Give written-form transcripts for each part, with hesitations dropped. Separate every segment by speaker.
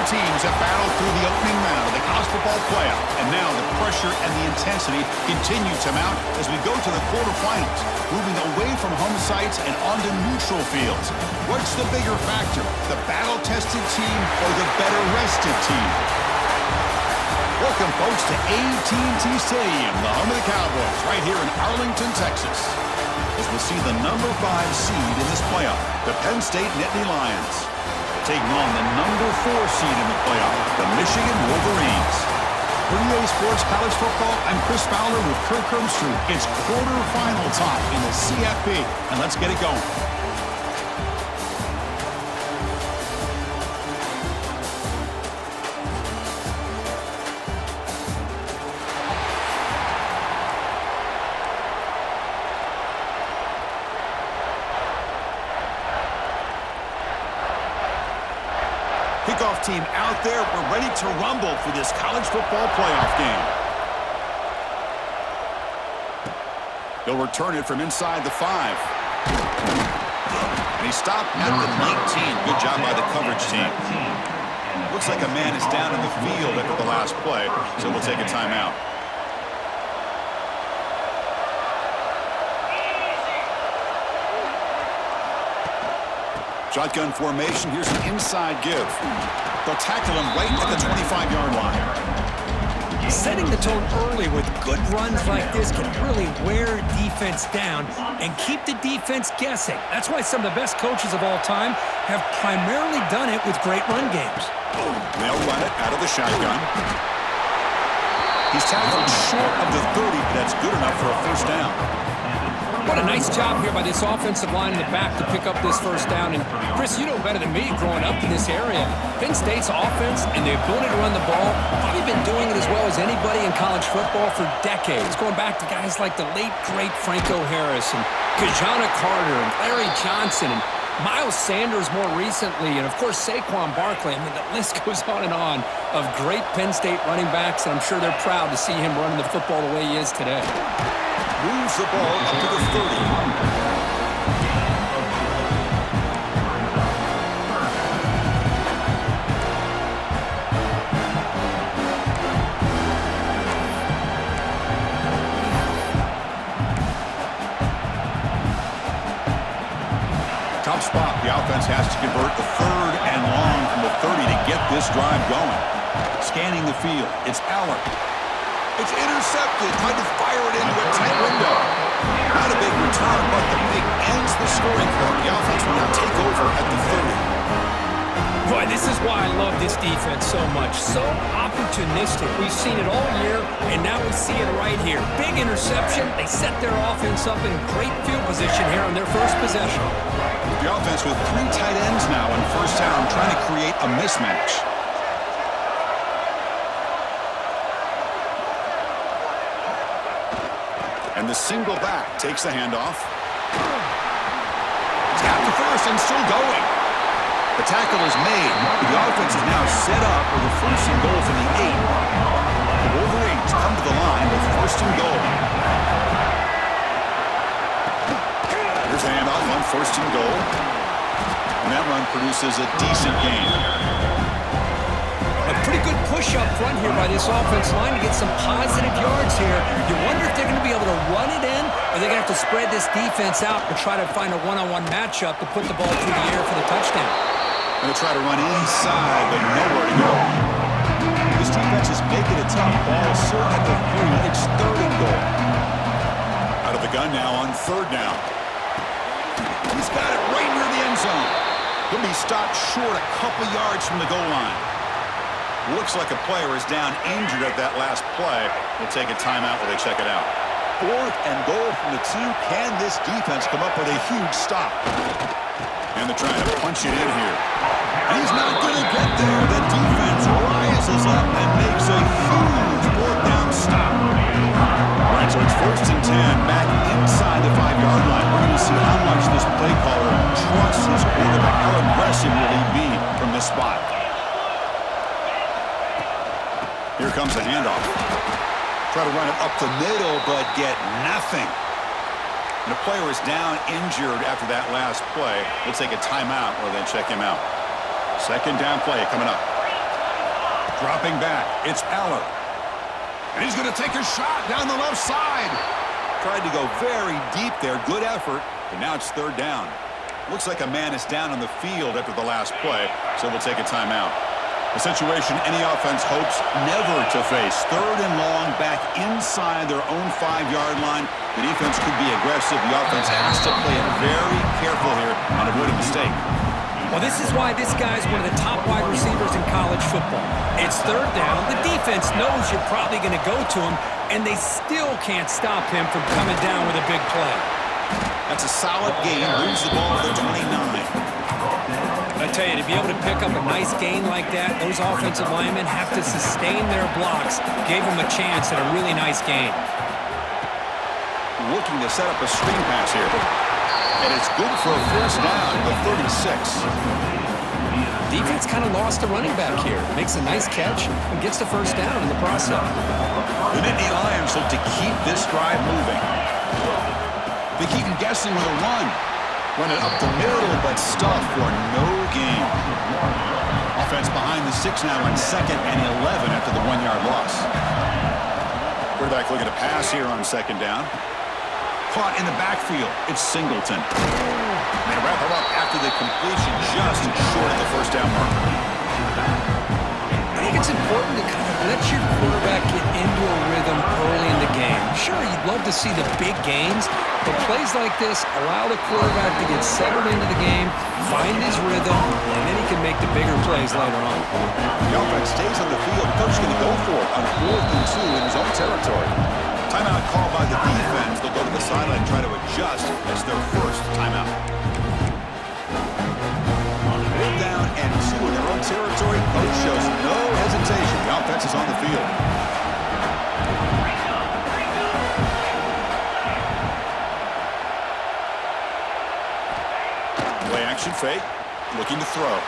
Speaker 1: teams have battled through the opening round of the college football playoff, and now the pressure and the intensity continue to mount as we go to the quarterfinals, moving away from home sites and onto neutral fields. What's the bigger factor, the battle-tested team or the better-rested team? Welcome, folks, to AT&T Stadium, the home of the Cowboys, right here in Arlington, Texas, as we'll see the number 5 seed in this playoff, the Penn State Nittany Lions, taking on the number 4 seed in the playoff, the Michigan Wolverines. For EA Sports College Football, I'm Chris Fowler with Kirk Herbstreit. It's quarterfinal time in the CFP, and let's get it going. Kickoff team out there. We're ready to rumble for this college football playoff game. He'll return it from inside the 5. And he stopped at the 19. Good job by the coverage team. Looks like a man is down in the field after the last play, so we'll take a timeout. Shotgun formation. Here's an inside give. They'll tackle him right at the 25-yard line.
Speaker 2: Setting the tone early with good runs like this can really wear defense down and keep the defense guessing. That's why some of the best coaches of all time have primarily done it with great run games.
Speaker 1: They'll run it out of the shotgun. He's tackled short of the 30, but that's good enough for a first down.
Speaker 2: What a nice job here by this offensive line in the back to pick up this first down. And Chris, you know better than me growing up in this area. Penn State's offense and the ability to run the ball, probably been doing it as well as anybody in college football for decades. Going back to guys like the late, great Franco Harris and Kajana Carter and Larry Johnson and Miles Sanders more recently, and of course Saquon Barkley. I mean, the list goes on and on of great Penn State running backs, and I'm sure they're proud to see him running the football the way he is today.
Speaker 1: Moves the ball up to the 30. Tough spot. The offense has to convert the 3rd and long from the 30 to get this drive going. Scanning the field. It's Allen. It's intercepted. Tried to fire it into a tight window. Not a big return, but the pick ends the scoring quarter. The offense will now take over at the 30.
Speaker 2: Boy, this is why I love this defense so much. So opportunistic. We've seen it all year, and now we see it right here. Big interception. They set their offense up in great field position here on their first possession.
Speaker 1: The offense with 3 tight ends now in first down, trying to create a mismatch. And the single back takes the handoff. He's got the first and still going. The tackle is made. The offense is now set up with a first and goal from the 8. The Wolverines come to the line with first and goal. Here's the handoff on first and goal. And that run produces a decent gain.
Speaker 2: A pretty good push up front here by this offense line to get some positive yards here. You wonder if they're going to be able to run it in, or they're going to have to spread this defense out and try to find a one-on-one matchup to put the ball through the air for the touchdown.
Speaker 1: Going to try to run inside, but nowhere to go. This defense is making it tough. Ball certain at the 3. It's 3rd and goal. Out of the gun now on 3rd down. He's got it right near the end zone. He'll be stopped short a couple yards from the goal line. Looks like a player is down injured at that last play. We'll take a timeout while they check it out. 4th and goal from the 2. Can this defense come up with a huge stop? And they're trying to punch it in here. And he's not going to get there. The defense rises up and makes a huge 4th down stop. All right, so it's 1st and 10 back inside the 5-yard line. We're going to see how much this play caller trusts his quarterback. How aggressive will he be from this spot? Here comes the handoff. Try to run it up the middle, but get nothing. And the player is down injured after that last play. We'll take a timeout or then check him out. 2nd down play coming up. Dropping back, it's Aller. And he's going to take a shot down the left side. Tried to go very deep there. Good effort. But now it's third down. Looks like a man is down on the field after the last play, so we'll take a timeout. A situation any offense hopes never to face. Third and long, back inside their own 5-yard line. The defense could be aggressive. The offense has to play it very careful here and avoid a mistake.
Speaker 2: Well, this is why this guy's one of the top wide receivers in college football. It's third down. The defense knows you're probably going to go to him, and they still can't stop him from coming down with a big play.
Speaker 1: That's a solid gain. Moves the ball to the 29.
Speaker 2: I tell you, to be able to pick up a nice gain like that, those offensive linemen have to sustain their blocks. Gave them a chance at a really nice gain.
Speaker 1: Looking to set up a screen pass here. And it's good for a first down, the 36.
Speaker 2: Defense kind of lost a running back here. Makes a nice catch and gets the first down in the process.
Speaker 1: The Nittany Lions look to keep this drive moving. They keep him guessing with a run. Run it up the middle, but stuff for no gain. Offense behind the 6 now on 2nd and 11 after the 1-yard loss. Quarterback looking to pass here on 2nd down. Caught in the backfield. It's Singleton. They wrap him up after the completion, just short of the first down marker.
Speaker 2: I think it's important to kind of let your quarterback get into a rhythm early in the game. Sure, you'd love to see the big gains, but plays like this allow the quarterback to get settled into the game, find his rhythm, and then he can make the bigger plays later on.
Speaker 1: The offense stays on the field. Coach going to go for it on 4th and 2 in his own territory. Timeout called by the defense. They'll go to the sideline and try to adjust. That's their first timeout. 4th down and 2 in their own territory. Coach shows no hesitation. The offense is on the field. Play action fake. Looking to throw.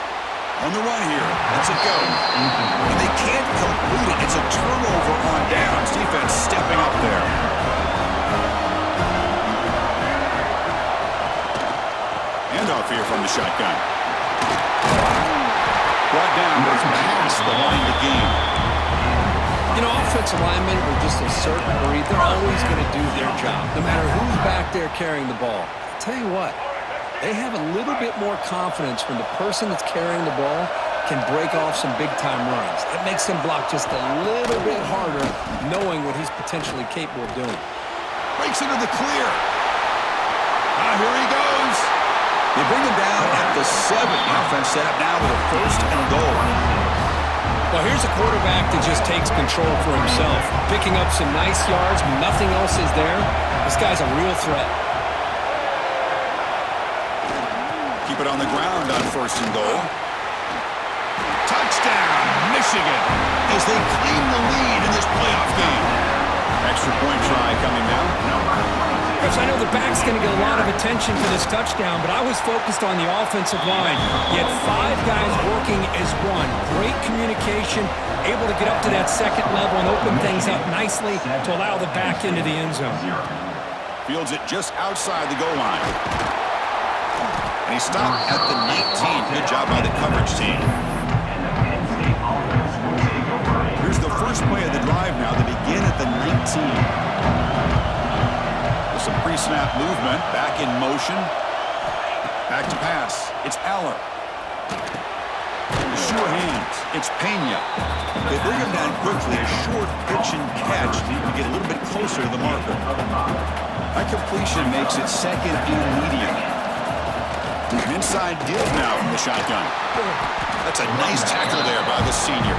Speaker 1: On the run here. Let's it go. And they can't complete it. It's a turnover on downs. Defense stepping up there. Handoff here from the shotgun. Brought down, but it's past the line to gain.
Speaker 2: You know, offensive linemen are just a certain breed. They're always going to do their job, no matter who's back there carrying the ball. I'll tell you what. They have a little bit more confidence when the person that's carrying the ball can break off some big-time runs. It makes them block just a little bit harder, knowing what he's potentially capable of doing.
Speaker 1: Breaks into the clear. Here he goes. They bring him down at the 7. The offense set up now with a 1st and goal.
Speaker 2: Well, here's a quarterback that just takes control for himself, picking up some nice yards. Nothing else is there. This guy's a real threat.
Speaker 1: Keep it on the ground on 1st and goal. Touchdown, Michigan, as they claim the lead in this playoff game. Extra point try coming now.
Speaker 2: Chris, I know the back's going to get a lot of attention for this touchdown, but I was focused on the offensive line. You had 5 guys working as one. Great communication, able to get up to that 2nd level and open things up nicely to allow the back into the end zone.
Speaker 1: Fields it just outside the goal line. And he stopped at the 19. Good job by the coverage team. Here's the first play of the drive now. They begin at the 19. With some pre-snap movement. Back in motion. Back to pass. It's Aller. Sure hands. It's Pena. They bring him down quickly. A short pitch and catch to get a little bit closer to the marker. That completion makes it 2nd and medium. Inside give now from the shotgun. That's a nice tackle there by the senior.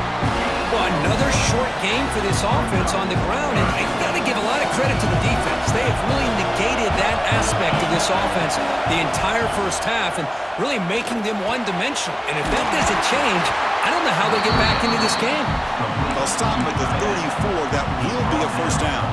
Speaker 2: Well, another short game for this offense on the ground, and I got to give a lot of credit to the defense. They have really negated that aspect of this offense the entire first half and really making them one-dimensional. And if that doesn't change, I don't know how they get back into this game.
Speaker 1: They'll stop at the 34. That will be a first down.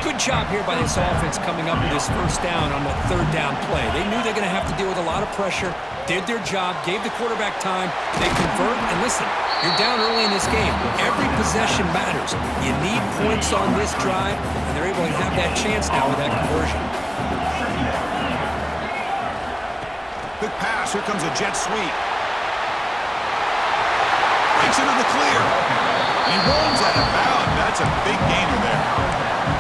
Speaker 2: Good job here by this offense coming up with this first down on the 3rd down play. They knew they're going to have to deal with a lot of pressure, did their job, gave the quarterback time, they convert, and listen, you're down early in this game. Every possession matters. You need points on this drive, and they're able to have that chance now with that conversion.
Speaker 1: Quick pass, here comes a jet sweep. takes it to the clear. And he runs out of bounds. That's a big gainer there.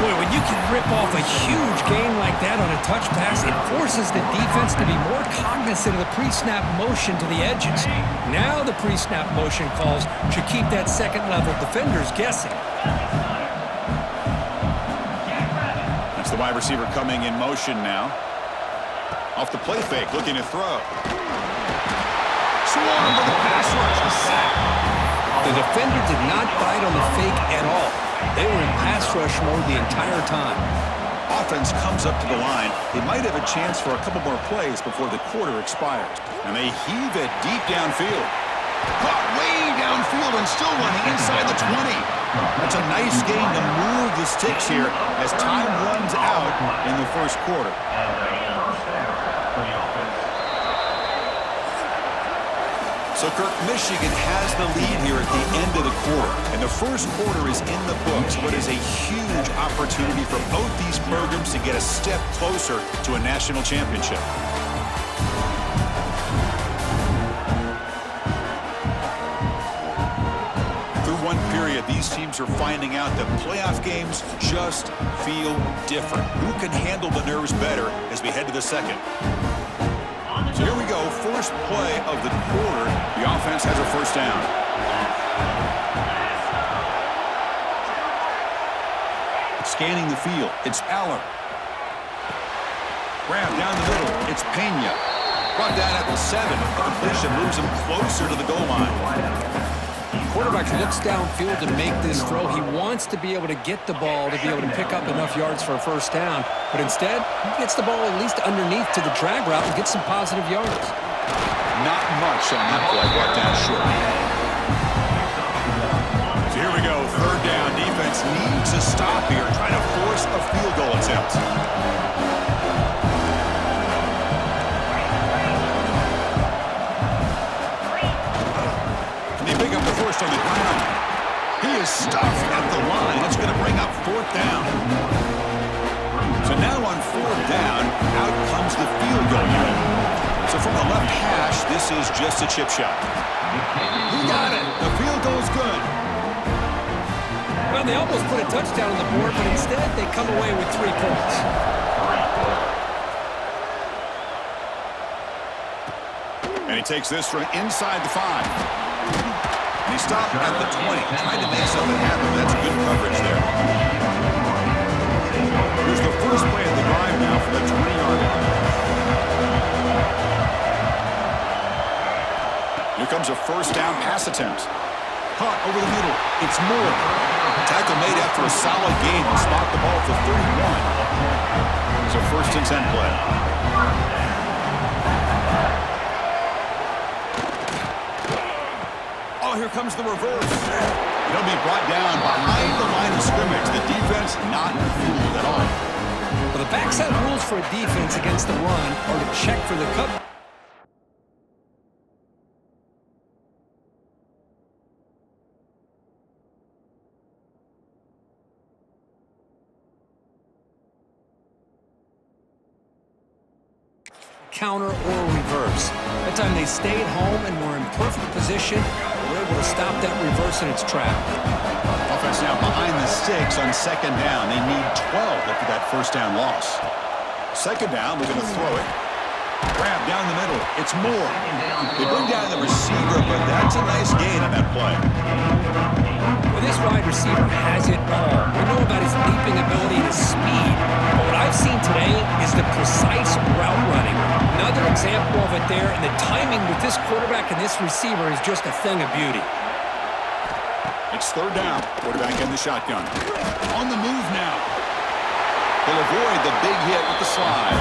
Speaker 2: Boy, when you can rip off a huge gain like that on a touch pass, it forces the defense to be more cognizant of the pre-snap motion to the edges. Now the pre-snap motion calls should keep that second-level defenders guessing.
Speaker 1: That's the wide receiver coming in motion now. Off the play fake, looking to throw. Swarmed by the pass rush. A sack.
Speaker 2: The defender did not bite on the fake at all. They were in pass rush mode the entire time.
Speaker 1: Offense comes up to the line. They might have a chance for a couple more plays before the quarter expires. And they heave it deep downfield. Caught way downfield and still running inside the 20. That's a nice gain to move the sticks here as time runs out in the first quarter. So, Kirk, Michigan has the lead here at the end of the quarter. And the first quarter is in the books. What is a huge opportunity for both these programs to get a step closer to a national championship. Through one period, these teams are finding out that playoff games just feel different. Who can handle the nerves better as we head to the second? So here we go, first play of the quarter. The offense has a first down. Scanning the field, it's Aller. Grab down the middle, it's Pena. Brought down at the 7. The completion moves him closer to the goal line.
Speaker 2: Quarterback looks downfield to make this throw. He wants to be able to get the ball to be able to pick up enough yards for a first down. But instead, he gets the ball at least underneath to the drag route and gets some positive yards.
Speaker 1: Not much on that play, brought down short. So here we go, third down. Defense needs a stop here, trying to force a field goal attempt. Pick up the first on the ground. He is stuffed at the line. That's going to bring up fourth down. So now on fourth down, out comes the field goal unit. So from the left hash, this is just a chip shot. He got it. The field goal's good.
Speaker 2: Well, they almost put a touchdown on the board, but instead they come away with 3 points.
Speaker 1: And he takes this from inside the 5. And he stopped at the 20, trying to make something happen. That's good coverage there. Here's the first play of the drive now for the 20-yard line. Here comes a first down pass attempt. Caught over the middle. It's Moore. Tackle made after a solid gain to spot the ball for 31. It's a 1st and 10 play. Here comes the reverse. He'll be brought down behind the line of scrimmage. The defense not fooled at all.
Speaker 2: Well, the backside rules for a defense against the run are to check for the cut. Counter or reverse. That time they stayed home and were in perfect position. They were able to stop that reverse in its track.
Speaker 1: Offense now behind the sticks on second down. They need 12 after that first down loss. Second down, they're going to throw it. Grab down the middle. It's Moore. They bring down the receiver, but that's a nice gain on that play.
Speaker 2: Well, this wide receiver has it all. We know about his leaping ability and his speed, but what I've seen today is the precise route running. Another example of it there, and the timing with this quarterback and this receiver is just a thing of beauty.
Speaker 1: It's third down. Quarterback in the shotgun. On the move now. He'll avoid the big hit with the slide.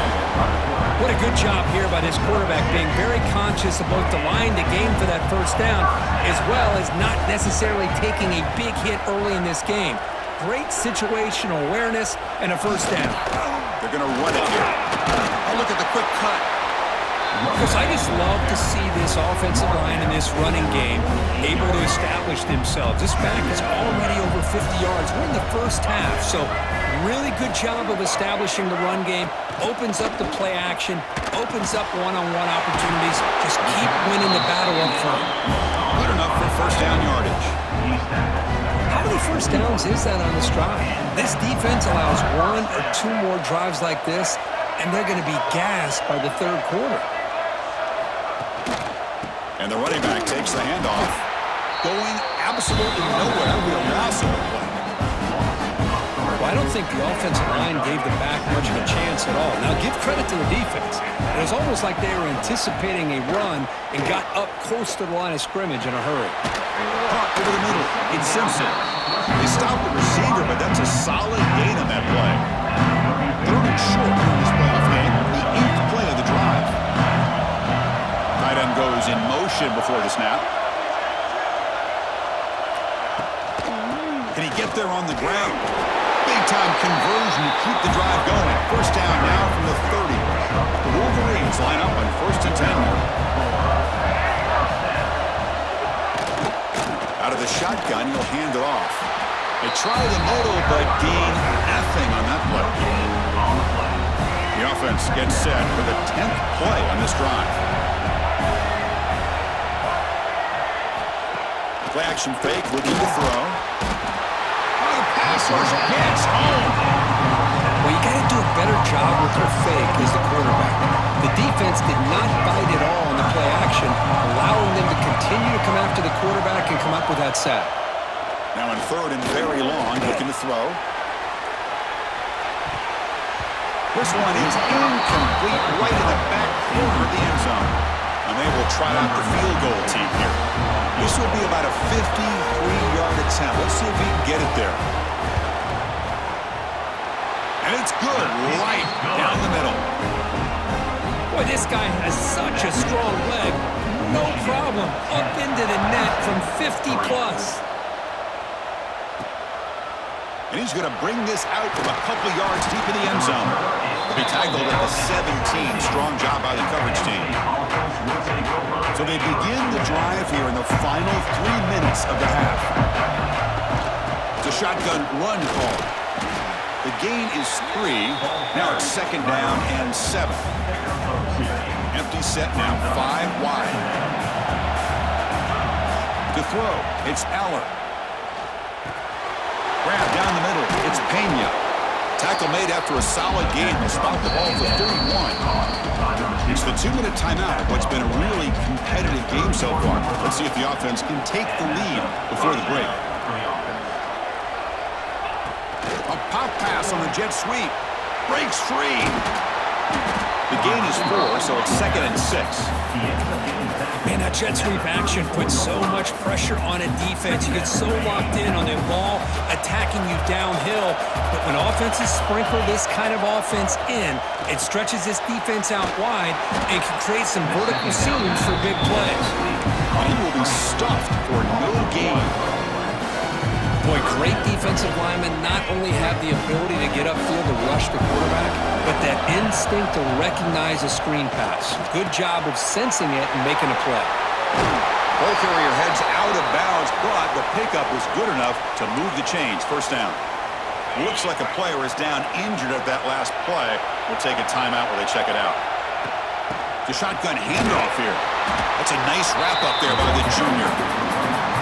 Speaker 2: What a good job here by this quarterback, being very conscious of both the line to gain for that first down, as well as not necessarily taking a big hit early in this game. Great situational awareness and a first down.
Speaker 1: They're going to run it here. Oh, look at the quick cut.
Speaker 2: Because I just love to see this offensive line in this running game able to establish themselves. This back is already over 50 yards. We're in the first half, so really good job of establishing the run game. Opens up the play action, opens up one-on-one opportunities. Just keep winning the battle up front.
Speaker 1: Good enough for first down yardage.
Speaker 2: How many first downs is that on this drive? This defense allows 1 or 2 more drives like this, and they're going to be gassed by the third quarter.
Speaker 1: And the running back takes the handoff. Going absolutely nowhere. Real loss of the play.
Speaker 2: Well, I don't think the offensive line gave the back much of a chance at all. Now, give credit to the defense. It was almost like they were anticipating a run and got up close to the line of scrimmage in a hurry.
Speaker 1: Caught over the middle. It's Simpson. They stopped the receiver, but that's a solid gain on that play. Third and short in this playoff game. The 8th play of the drive. Tight end goes in motion before the snap. Can he get there on the ground? Big-time conversion to keep the drive going. First down now from the 30. The Wolverines line up on 1st and 10 here. Out of the shotgun, he'll hand it off. They try the middle, but gain nothing on that play. The offense gets set for the 10th play on this drive. Play action fake, looking to throw. Oh, the pass rush gets home.
Speaker 2: Well, you got to do a better job with your fake as the quarterback. The defense did not bite at all on the play action, allowing them to continue to come after the quarterback and come up with that sack.
Speaker 1: Now in 3rd and very long, looking to throw. This one is incomplete, right in the back corner of the end zone. And they will try out the field goal team here. This will be about a 53-yard attempt. Let's see if he can get it there. And it's good, right down the middle.
Speaker 2: Boy, this guy has such a strong leg. No problem. Up into the net from 50+.
Speaker 1: And he's going to bring this out from a couple yards deep in the end zone. He'll be tackled at the 17. Strong job by the coverage team. So they begin the drive here in the final 3 minutes of the half. It's a shotgun run call. The gain is 3. Now it's 2nd down and 7. Empty set now, 5 wide. To throw, it's Aller. Grab down the middle, it's Pena. Tackle made after a solid gain. They spot the ball for 31. It's the 2-minute timeout of what's been a really competitive game so far. Let's see if the offense can take the lead before the break. A pop pass on the jet sweep. Breaks free. The gain is 4, so it's 2nd and 6.
Speaker 2: Man, that jet sweep action puts so much pressure on a defense. You get so locked in on the ball attacking you downhill. But when offenses sprinkle this kind of offense in, it stretches this defense out wide and can create some vertical seams for big plays.
Speaker 1: He will be stuffed for no gain.
Speaker 2: Boy, great defensive linemen not only have the ability to get upfield to rush the quarterback, but that instinct to recognize a screen pass. Good job of sensing it and making a play.
Speaker 1: Ball carrier heads out of bounds, but the pickup was good enough to move the chains. First down. Looks like a player is down injured at that last play. We'll take a timeout while they check it out. The shotgun handoff here. That's a nice wrap up there by the junior.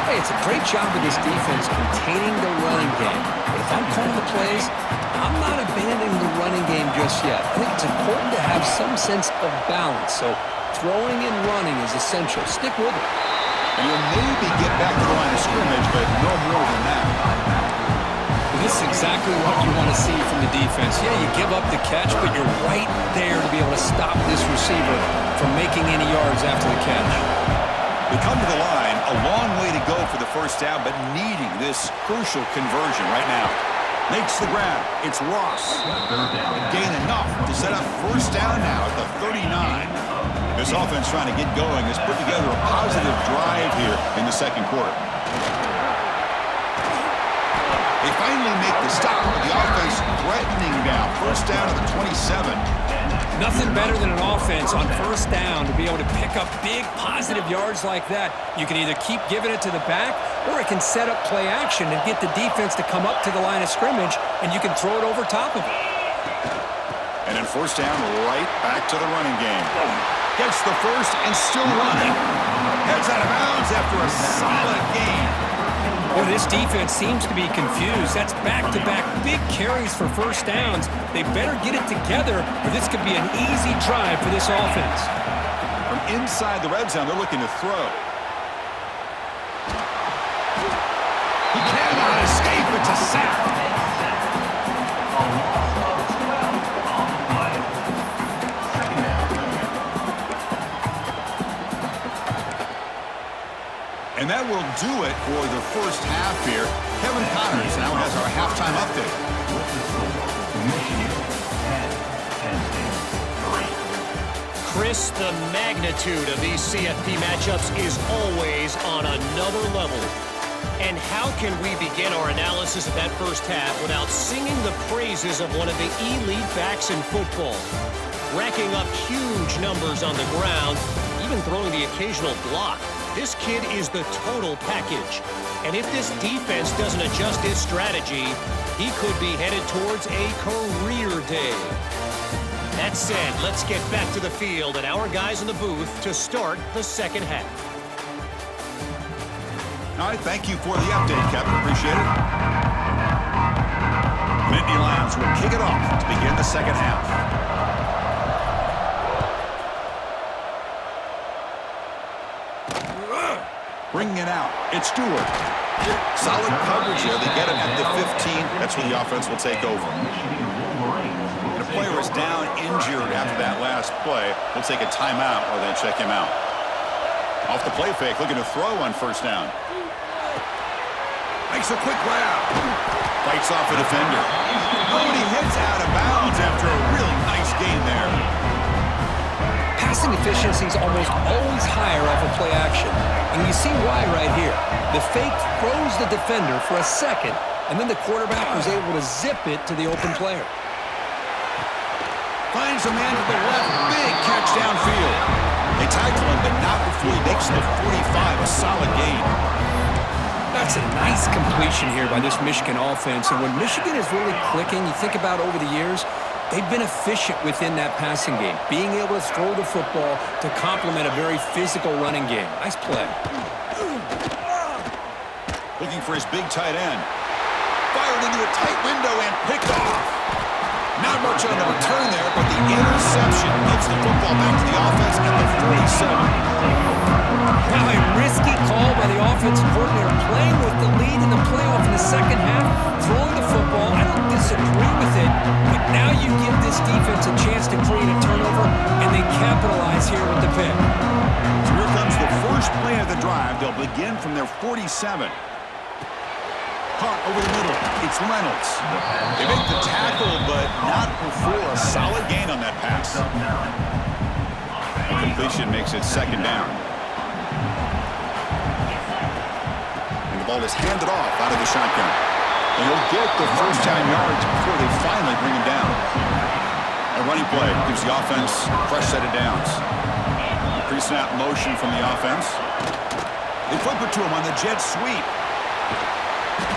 Speaker 2: Hey, it's a great job of this defense containing the running game. But if I'm calling the plays, I'm not abandoning the running game just yet. I think it's important to have some sense of balance. So throwing and running is essential. Stick with it.
Speaker 1: And you'll maybe get back to the line of scrimmage, but no more than that.
Speaker 2: Well, this is exactly what you want to see from the defense. Yeah, you give up the catch, but you're right there to be able to stop this receiver from making any yards after the catch.
Speaker 1: We come to the line, a long way to go for the first down, but needing this crucial conversion right now. Makes the grab. It's Ross. And gain enough to set up first down now at the 39. This offense trying to get going has put together a positive drive here in the second quarter. They finally make the stop, but the offense threatening now. First down at the 27.
Speaker 2: Nothing better than an offense on first down to be able to pick up big positive yards like that. You can either keep giving it to the back, or it can set up play action and get the defense to come up to the line of scrimmage, and you can throw it over top of it.
Speaker 1: And then first down, right back to the running game. Gets the first and still running. Heads out of bounds after a solid gain.
Speaker 2: Well, this defense seems to be confused. That's back-to-back big carries for first downs. They better get it together, or this could be an easy drive for this offense.
Speaker 1: From inside the red zone, they're looking to throw. He cannot escape. It's a sack. And that will do it for the first half here. Kevin Connors now has our halftime update.
Speaker 3: Chris, the magnitude of these CFP matchups is always on another level. And how can we begin our analysis of that first half without singing the praises of one of the elite backs in football? Racking up huge numbers on the ground, even throwing the occasional block. This kid is the total package. And if this defense doesn't adjust his strategy, he could be headed towards a career day. That said, let's get back to the field and our guys in the booth to start the second half.
Speaker 1: All right, thank you for the update, Kevin. Appreciate it. Nittany Lions will kick it off to begin the second half. Bringing it out, it's Stewart. Solid coverage here. They get him at the 15. That's where the offense will take over. And a player is down injured after that last play. We'll take a timeout or then check him out. Off the play fake, looking to throw on first down. Makes a quick grab. Fights off a defender. Oh, and he heads out of bounds after a really nice gain there.
Speaker 2: Passing efficiency is almost always higher off of play action. And you see why right here. The fake throws the defender for a second, and then the quarterback was able to zip it to the open player.
Speaker 1: Finds a man to the left. Big catch downfield. They tackle him, but not before he makes the 45. A solid gain.
Speaker 2: That's a nice completion here by this Michigan offense. And when Michigan is really clicking, you think about over the years, they've been efficient within that passing game, being able to throw the football to complement a very physical running game. Nice play.
Speaker 1: Looking for his big tight end. Fired into a tight window and picked off. Not much on the return there, but the interception gets the football back to the offense at the 47.
Speaker 2: Now a risky call by the offensive coordinator, playing with the lead in the playoff in the second half, throwing the football. I don't disagree with it, but now you give this defense a chance to create a turnover, and they capitalize here with the pick.
Speaker 1: So here comes the first play of the drive. They'll begin from their 47. Caught over the middle. It's Reynolds. They make the tackle, but not before a solid gain on that pass. The completion makes it second down. And the ball is handed off out of the shotgun. And he'll get the first down yards before they finally bring him down. A running play gives the offense a fresh set of downs. Pre-snap motion from the offense. They flip it to him on the jet sweep.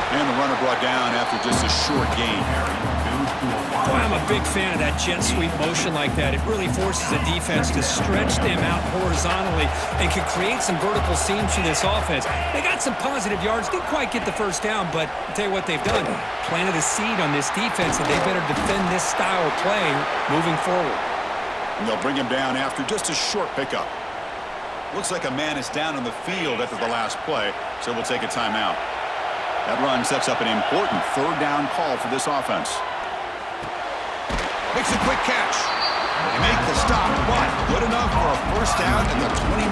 Speaker 1: And the runner brought down after just a short gain.
Speaker 2: Boy, I'm a big fan of that jet sweep motion like that. It really forces a defense to stretch them out horizontally and can create some vertical seams for this offense. They got some positive yards. Didn't quite get the first down, but I'll tell you what they've done. Planted a seed on this defense, and they better defend this style of play moving forward.
Speaker 1: And they'll bring him down after just a short pickup. Looks like a man is down on the field after the last play, so we'll take a timeout. That run sets up an important third down call for this offense. Makes a quick catch. They make the stop, but good enough for a first down at the 29.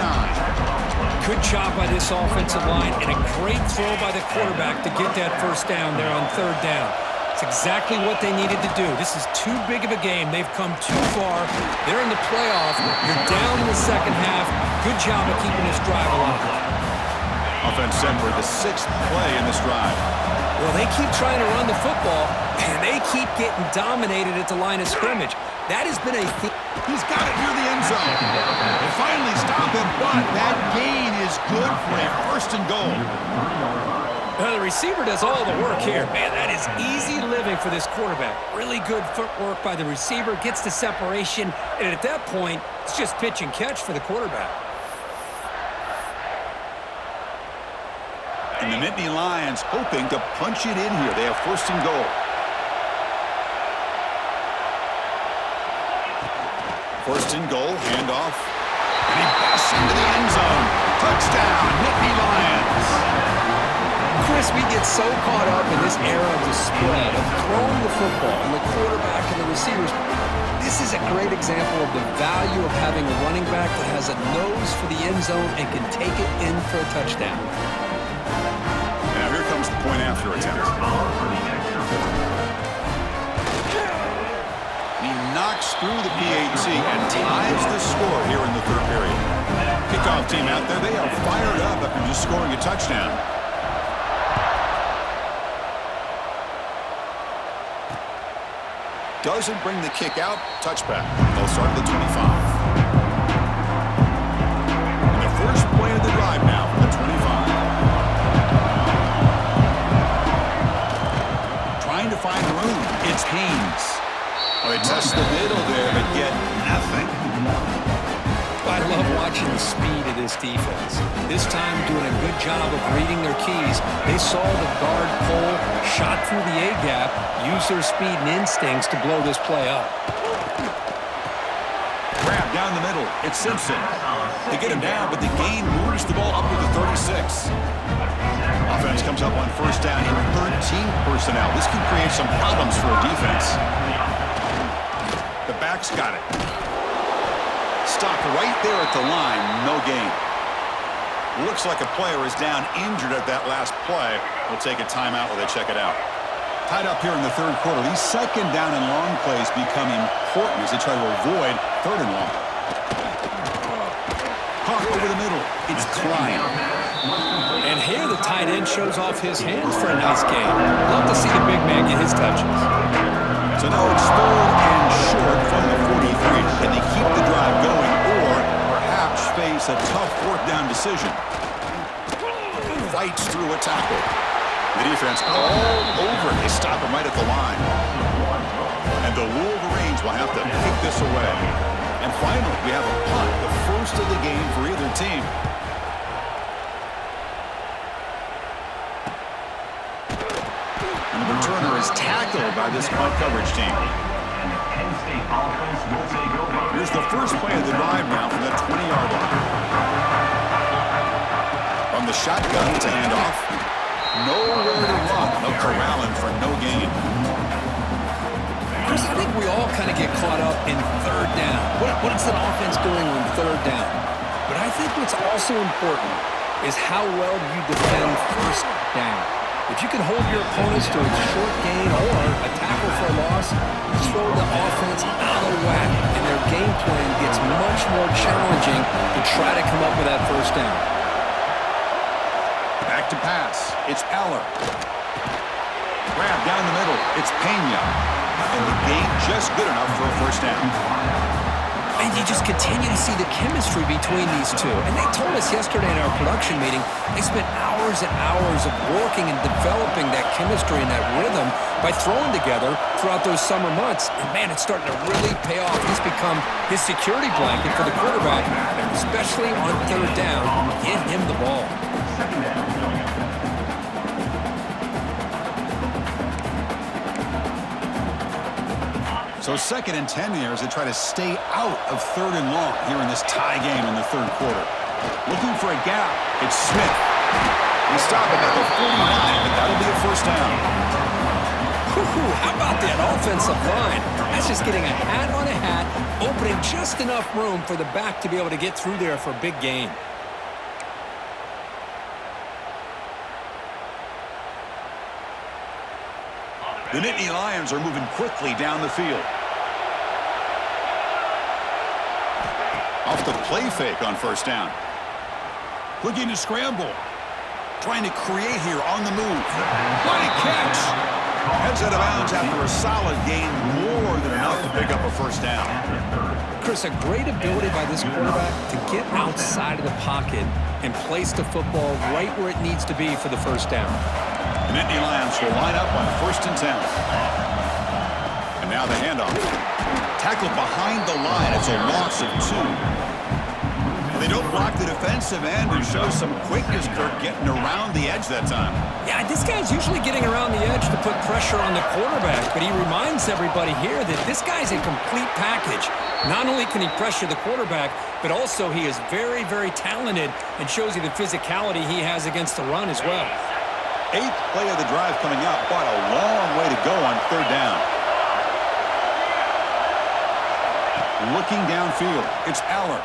Speaker 2: Good job by this offensive line, and a great throw by the quarterback to get that first down there on third down. It's exactly what they needed to do. This is too big of a game. They've come too far. They're in the playoff. You're down in the second half. Good job of keeping this drive alive.
Speaker 1: Offense set for the sixth play in this drive.
Speaker 2: Well, they keep trying to run the football, and they keep getting dominated at the line of scrimmage. That has been a theme.
Speaker 1: He's got it near the end zone. They finally stop him, but that gain is good for a first and goal.
Speaker 2: Well, the receiver does all the work here. Man, that is easy living for this quarterback. Really good footwork by the receiver, gets the separation, and at that point, it's just pitch and catch for the quarterback.
Speaker 1: And the Nittany Lions hoping to punch it in here. They have first and goal. First and goal, handoff. And he busts into the end zone. Touchdown, Nittany Lions.
Speaker 2: Chris, we get so caught up in this era of the spread, of throwing the football and the quarterback and the receivers. This is a great example of the value of having a running back that has a nose for the end zone and can take it in for a touchdown.
Speaker 1: Now here comes the point after attempt. He knocks through the PAT and ties the score here in the third period. Kickoff team out there, they are fired up after just scoring a touchdown. Doesn't bring the kick out. Touchback. They'll start at the 25. And the first play of the drive now from the 25. Trying to find room. It's Haynes. Oh, they test the middle there, but get nothing.
Speaker 2: I love watching the speed of this defense. This time doing a good job of reading their keys. They saw the guard pull, shot through the A-gap, used their speed and instincts to blow this play up.
Speaker 1: Grab down the middle. It's Simpson. They get him down, but the gain moves the ball up to the 36. Offense comes up on first down in 13 personnel. This can create some problems for a defense. The back's got it. Stopped right there at the line, no gain. Looks like a player is down injured at that last play. We'll take a timeout while they check it out. Tied up here in the third quarter. These second down and long plays become important as they try to avoid third and long. Caught over the middle. It's Klein.
Speaker 2: And here the tight end shows off his hands for a nice gain. Love to see the big man get his touches.
Speaker 1: So now it's third and short from the 43. Can they keep the drive going or perhaps face a tough fourth down decision? Fights through a tackle. The defense all over it. They stop him right at the line. And the Wolverines will have to kick this away. And finally, we have a punt, the first of the game for either team. And the returner is tackled by this punt coverage team. Here's the first play of the drive now from the 20-yard line. From the shotgun, it's a handoff. Nowhere to run. No corralling for no gain.
Speaker 2: Chris, I think we all kind of get caught up in third down. What is an offense doing on third down? But I think what's also important is how well you defend first down. If you can hold your opponents to a short gain or a tackle for a loss, you throw the offense out of whack, and their game plan gets much more challenging to try to come up with that first down.
Speaker 1: Back to pass. It's Aller. Grab down the middle. It's Pena. And the gain just good enough for a first down.
Speaker 2: And you just continue to see the chemistry between these two. And they told us yesterday in our production meeting, they spent hours and hours of working and developing that chemistry and that rhythm by throwing together throughout those summer months. And man, it's starting to really pay off. He's become his security blanket for the quarterback, and especially on third down, get him the ball.
Speaker 1: So second and 10 here as they try to stay out of third and long here in this tie game in the third quarter. Looking for a gap. It's Smith. They stop him at the 49, but that'll be a first down.
Speaker 2: How about that offensive line? That's just getting a hat on a hat, opening just enough room for the back to be able to get through there for a big gain.
Speaker 1: The Nittany Lions are moving quickly down the field. Off the play fake on first down. Looking to scramble. Trying to create here on the move. What a catch! Heads out of bounds after a solid gain, more than enough to pick up a first down.
Speaker 2: Chris, a great ability by this quarterback to get outside of the pocket and place the football right where it needs to be for the first down.
Speaker 1: The Nittany Lions will line up on first and 10. And now the handoff. Tackled behind the line. It's a loss of 2. They don't block the defensive end and show some quickness, Kirk, getting around the edge that time.
Speaker 2: Yeah, this guy's usually getting around the edge to put pressure on the quarterback, but he reminds everybody here that this guy's a complete package. Not only can he pressure the quarterback, but also he is very, very talented and shows you the physicality he has against the run as well.
Speaker 1: 8th play of the drive coming up, but a long way to go on 3rd down. Looking downfield, it's Aller.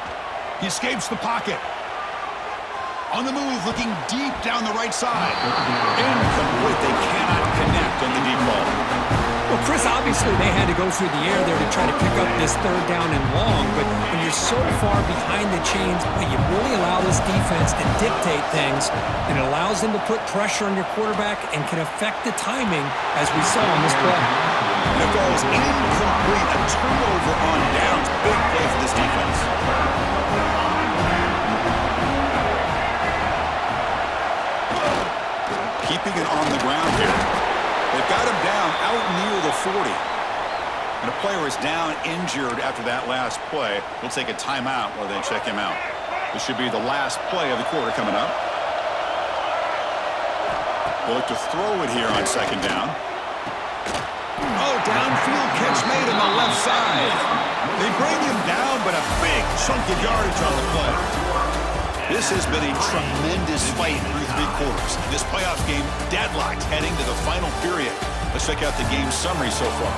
Speaker 1: He escapes the pocket. On the move, looking deep down the right side. Incomplete. They cannot connect on the deep ball.
Speaker 2: Well, Chris, obviously they had to go through the air there to try to pick up this 3rd down and long, but when you're so far behind the chains, you really allow this defense to dictate things, and it allows them to put pressure on your quarterback and can affect the timing, as we saw on this play.
Speaker 1: And it falls incomplete. A turnover on downs. Big play for this defense. Keeping it on the ground here. They've got him down out near the 40. And a player is down injured after that last play. We'll take a timeout while they check him out. This should be the last play of the quarter coming up. They'll look to throw it here on 2nd down. Oh, downfield catch made on the left side. They bring him down, but a big chunk of yardage on the play. This has been a tremendous fight through 3 quarters. This playoff game deadlocked heading to the final period. Let's check out the game summary so far.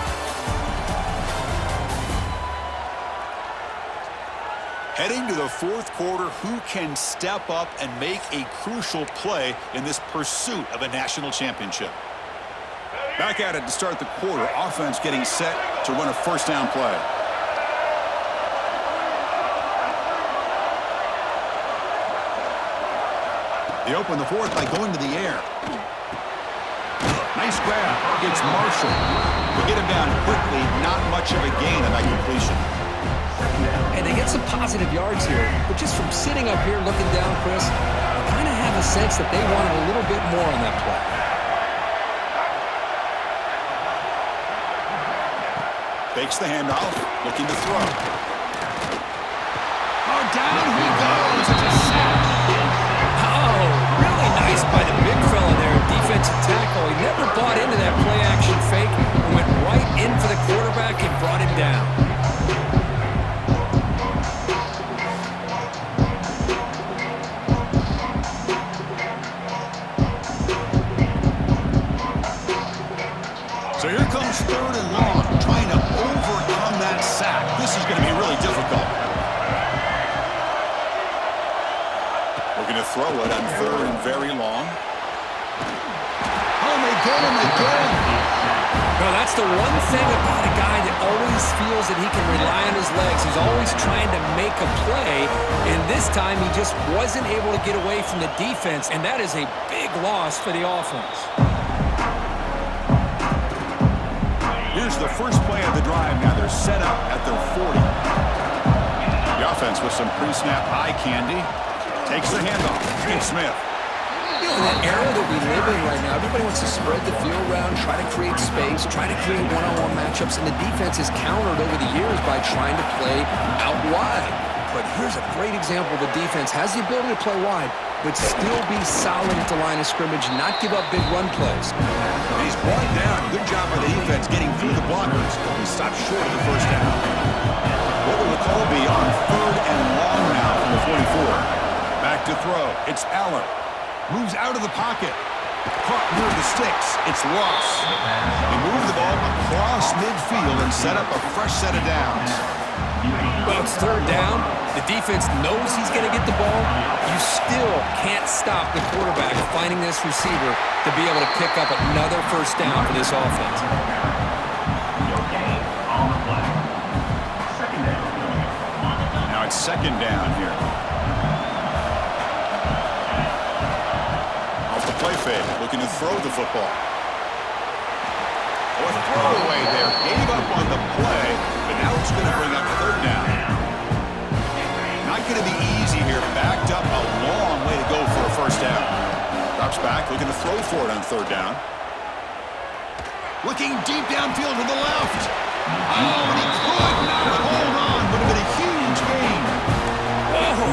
Speaker 1: Heading to the 4th quarter, who can step up and make a crucial play in this pursuit of a national championship? Back at it to start the quarter. Offense getting set to run a 1st down play. They open the 4th by going to the air. Nice grab. It's Marshall. They get him down quickly. Not much of a gain on that completion.
Speaker 2: And they get some positive yards here, but just from sitting up here looking down, Chris, I kind of have a sense that they wanted a little bit more on that play.
Speaker 1: Fakes the handoff, looking to throw. Oh, down he goes. It's a sack.
Speaker 2: Oh, really nice by the big fella there, defensive tackle. He never bought into that play-action fake and went right in for the quarterback and brought him down.
Speaker 1: So here comes 3rd and long, trying to overcome that sack. This is going to be really difficult. Looking to throw it on 3rd and very long. Oh, they get him again.
Speaker 2: No, that's the one thing about a guy that always feels that he can rely on his legs. He's always trying to make a play, and this time he just wasn't able to get away from the defense, and that is a big loss for the offense.
Speaker 1: Here's the first play of the drive. Now they're set up at their 40. The offense with some pre-snap eye candy. Takes the handoff. It's Smith.
Speaker 2: You know, in that era that we live in right now, everybody wants to spread the field around, try to create space, try to create one-on-one matchups, and the defense has countered over the years by trying to play out wide. But here's a great example. The defense has the ability to play wide, but still be solid at the line of scrimmage, not give up big run plays.
Speaker 1: He's brought down. Good job by the defense getting through the blockers. He stopped short of the 1st down. What will the call be on 3rd and long now from the 44? Back to throw. It's Aller. Moves out of the pocket. Caught near the sticks. It's Ross. They move the ball across midfield and set up a fresh set of downs.
Speaker 2: Well, it's 3rd down. The defense knows he's going to get the ball. You still can't stop the quarterback finding this receiver to be able to pick up another 1st down for this offense.
Speaker 1: Now it's 2nd down here. Play fake, looking to throw the football. Oh, a throwaway there. Gave up on the play, but now it's going to bring up 3rd down. Not going to be easy here. Backed up a long way to go for a 1st down. Drops back, looking to throw for it on 3rd down. Looking deep downfield to the left. Oh, and he could not hold on. Would have been a huge gain.
Speaker 2: Oh,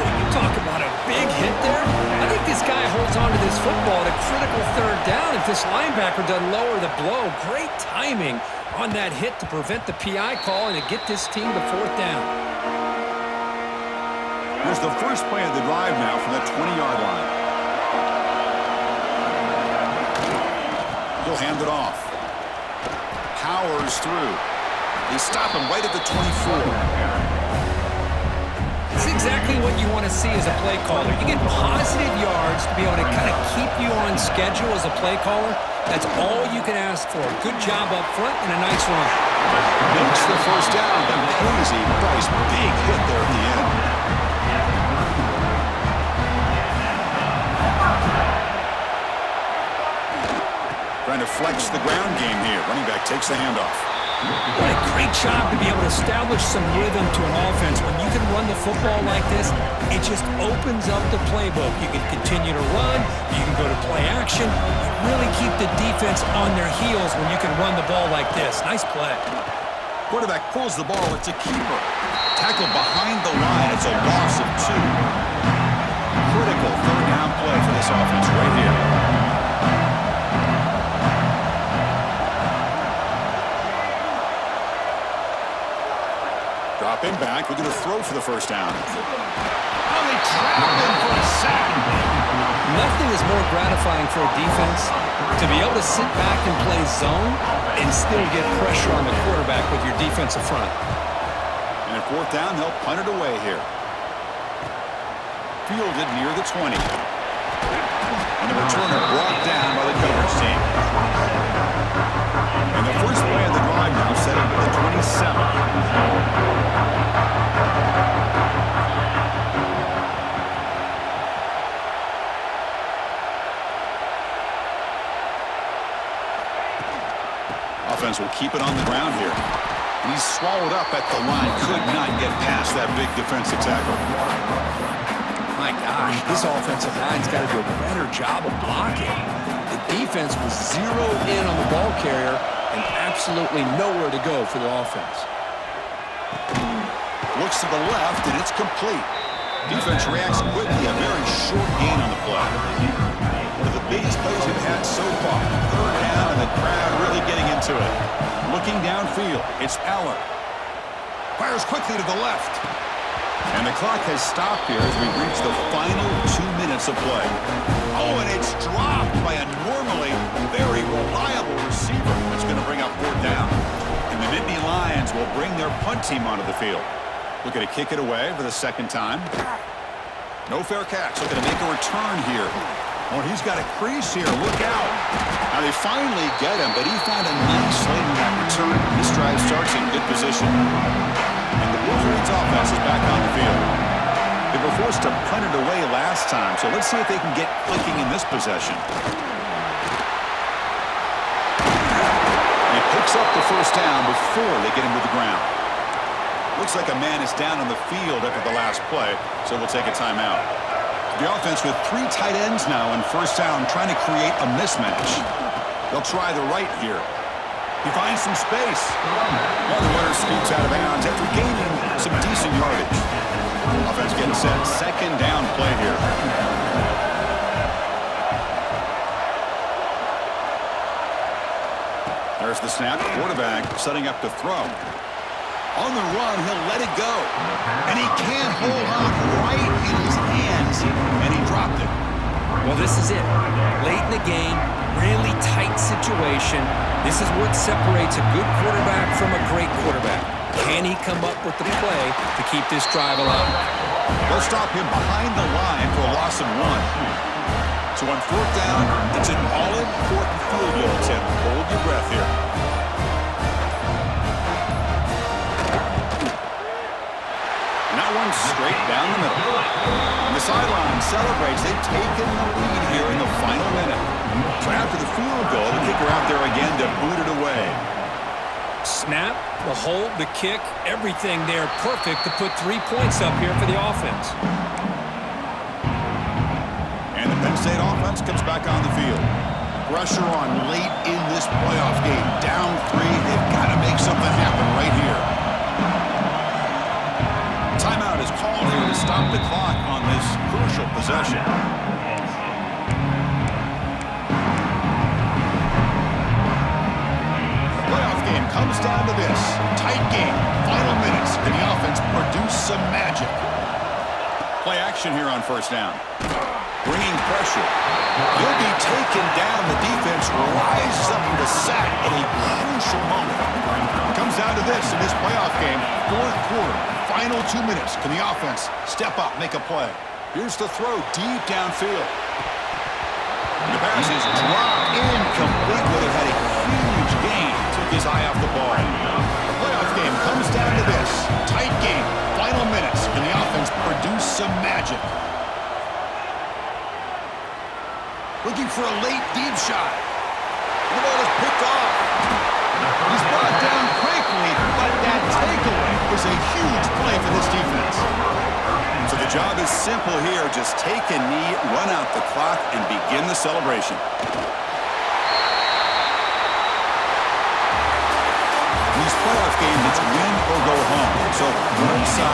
Speaker 2: this linebacker doesn't lower the blow. Great timing on that hit to prevent the PI call and to get this team to 4th down.
Speaker 1: Here's the first play of the drive now from the 20-yard line. He'll hand it off. Powers through. They stop him right at the 24.
Speaker 2: It's exactly what you want to see as a play caller. You get positive yards to be able to kind of keep you on schedule as a play caller. That's all you can ask for. Good job up front and a nice run.
Speaker 1: Makes the first down, but crazy price. Big hit there at the end. Trying to flex the ground game here. Running back takes the handoff.
Speaker 2: What a great job to be able to establish some rhythm to an offense. When you can run the football like this, it just opens up the playbook. You can continue to run. You can go to play action. You really keep the defense on their heels when you can run the ball like this. Nice play.
Speaker 1: Quarterback pulls the ball. It's a keeper. Tackled behind the line. It's a loss of 2. Critical 3rd down play for this offense right here. Dropping back, looking to throw for the first down. Oh, they trap him for a sack.
Speaker 2: Nothing is more gratifying for a defense to be able to sit back and play zone and still get pressure on the quarterback with your defensive front.
Speaker 1: And at 4th down, they'll punt it away here. Fielded near the 20. And the returner brought down by the coverage team. And the first play of the drive now set up at the 27. Offense will keep it on the ground here. He's swallowed up at the line. Could not get past that big defensive tackle.
Speaker 2: My gosh, this offensive line's got to do a better job of blocking. The defense was zeroed in on the ball carrier and absolutely nowhere to go for the offense.
Speaker 1: Looks to the left, and it's complete. Defense reacts quickly. A very short gain on the play. One of the biggest plays we've had so far. 3rd down, and the crowd really getting into it. Looking downfield, it's Allen. Fires quickly to the left. And the clock has stopped here as we reach the final 2 minutes of play. Oh, and it's dropped by a normally very reliable receiver. It's going to bring up 4th down. And the Nittany Lions will bring their punt team onto the field. Looking to kick it away for the 2nd time. No fair catch. Looking to make a return here. Oh, he's got a crease here. Look out. Now they finally get him, but he found a nice lane in that return. This drive starts in good position. And the Wolverines offense is back on the field. They were forced to punt it away last time, so let's see if they can get clicking in this possession. And he picks up the first down before they get him to the ground. Looks like a man is down on the field after the last play, so we'll take a timeout. The offense with 3 tight ends now on 1st down, trying to create a mismatch. They'll try the right here. He finds some space. Well, the runner scoots out of bounds after gaining some decent yardage. Offense getting set. 2nd down play here. There's the snap. Quarterback setting up to throw. On the run, he'll let it go. And he can't hold on right in his hands. And he dropped it.
Speaker 2: Well, this is it. Late in the game, really tight situation. This is what separates a good quarterback from a great quarterback. Can he come up with the play to keep this drive alive?
Speaker 1: They'll stop him behind the line for a loss of 1. So on 4th down, it's an all-important field goal attempt. Hold your breath here. And that one straight down the middle. And the sideline celebrates. They've taken the lead here in the final minute. So after the field goal, the kicker out there again to boot it away.
Speaker 2: Snap, the hold, the kick, everything there perfect to put 3 points up here for the offense.
Speaker 1: And the Penn State offense comes back on the field. Pressure on late in this playoff game. Down 3. They've got to make something happen right here. Timeout is called here to stop the clock on this crucial possession. down to this. Tight game. Final minutes. Can the offense produce some magic? Play action here on first down. Bringing pressure. He'll be taken down. The defense rises up to the sack at a crucial moment. Comes down to this in this playoff game. Fourth quarter. Final 2 minutes. Can the offense step up, make a play? Here's the throw deep downfield. The pass is dropped incomplete. Would have had a huge gain. Took his eye off the ball. The playoff game comes down to this. Tight game. Final minutes. Can the offense produce some magic? Looking for a late deep shot. The ball is picked off. He's brought down quickly, but that takeaway is a huge play for this defense. So the job is simple here. Just take a knee, run out the clock, and begin the celebration. These playoff games, it's win or go home. So one side